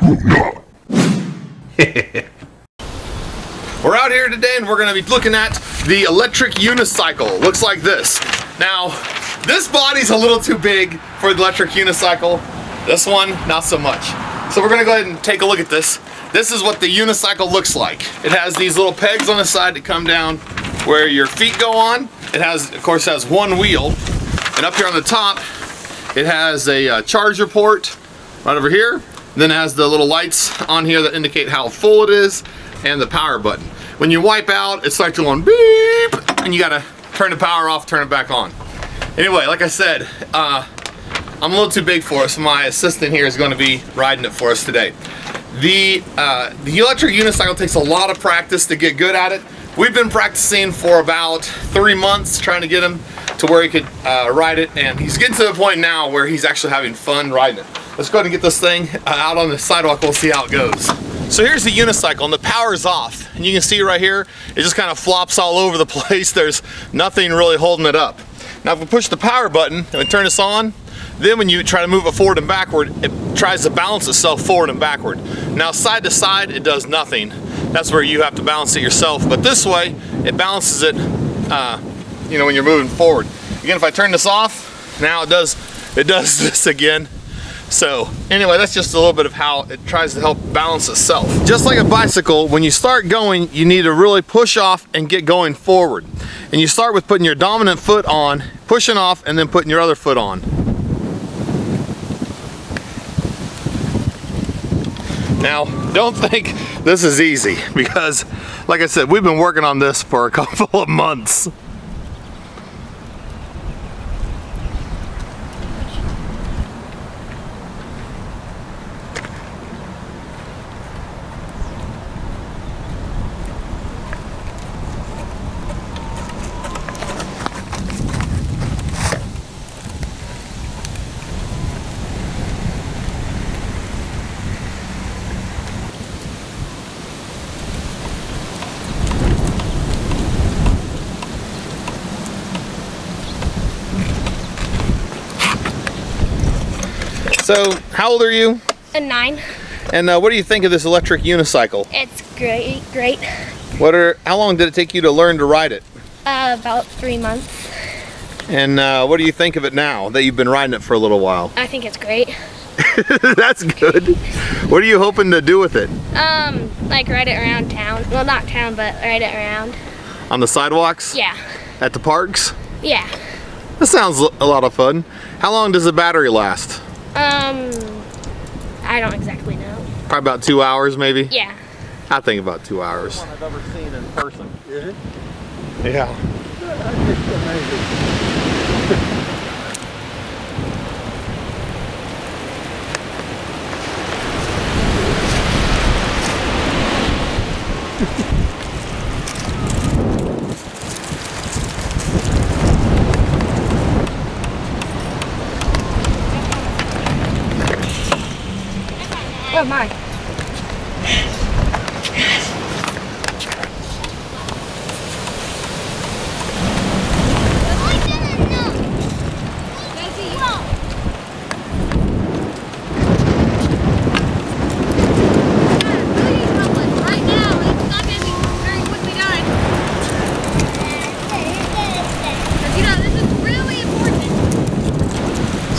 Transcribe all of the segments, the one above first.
We're out here today and we're going to be looking at the electric unicycle. Looks like this. Now, this body's a little too big for the electric unicycle. This one, not so much. So we're going to go ahead and take a look at this. This is what the unicycle looks like. It has these little pegs on the side that come down where your feet go on. It has, of course, has one wheel. And up here on the top, it has a charger port right over here. Then it has the little lights on here that indicate how full it is, and the power button. When you wipe out, it starts going beep, and you gotta turn the power off, turn it back on. Anyway, like I said, I'm a little too big for us. My assistant here is going to be riding it for us today. The electric unicycle takes a lot of practice to get good at it. We've been practicing for about 3 months trying to get him to where he could ride it, and he's getting to the point now where he's actually having fun riding it. Let's go ahead and get this thing out on the sidewalk. We'll see how it goes. So here's the unicycle, and the power's off, and you can see right here it just kind of flops all over the place. There's nothing really holding it up. Now if we push the power button and we turn this on, then when you try to move it forward and backward, it tries to balance itself forward and backward. Now side to side, it does nothing. That's where you have to balance it yourself, but this way it balances it you know, when you're moving forward. Again, if I turn this off, now it does this again. So anyway, that's just a little bit of how it tries to help balance itself. Just like a bicycle, when you start going, you need to really push off and get going forward. And you start with putting your dominant foot on, pushing off, and then putting your other foot on. Now, don't think this is easy, because like I said, we've been working on this for a couple of months. So, how old are you? 9. And what do you think of this electric unicycle? It's great. How long did it take you to learn to ride it? About 3 months. And what do you think of it now that you've been riding it for a little while? I think it's great. That's good. What are you hoping to do with it? Like ride it around town. Well, not town, but ride it around. On the sidewalks? Yeah. At the parks? Yeah. That sounds a lot of fun. How long does the battery last? I don't exactly know. Probably about 2 hours, maybe? Yeah. I think about 2 hours. One I've ever seen in person. Is it? Yeah. That's just amazing. Oh my.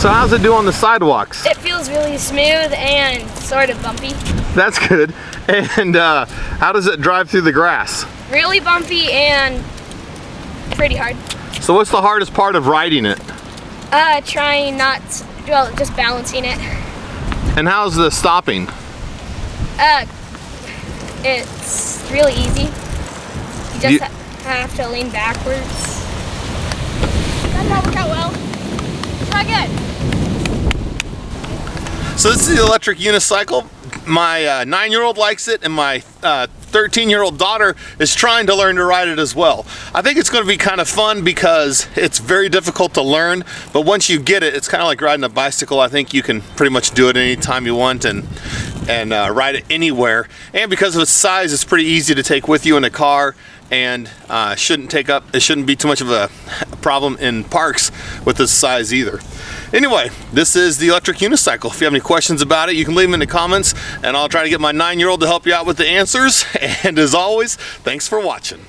So how's it do on the sidewalks? It feels really smooth and sort of bumpy. That's good. And how does it drive through the grass? Really bumpy and pretty hard. So what's the hardest part of riding it? Trying not, well, just balancing it. And how's the stopping? It's really easy. You just have to lean backwards. That might work out well. Try again. So this is the electric unicycle. My 9-year-old likes it, and my 13-year-old daughter is trying to learn to ride it as well. I think it's going to be kind of fun because it's very difficult to learn, but once you get it, it's kind of like riding a bicycle. I think you can pretty much do it anytime you want, and and ride it anywhere. And because of its size, it's pretty easy to take with you in a car, and it shouldn't be too much of a problem in parks with this size either. Anyway, this is the electric unicycle. If you have any questions about it, you can leave them in the comments, and I'll try to get my 9-year-old to help you out with the answers. And as always, thanks for watching.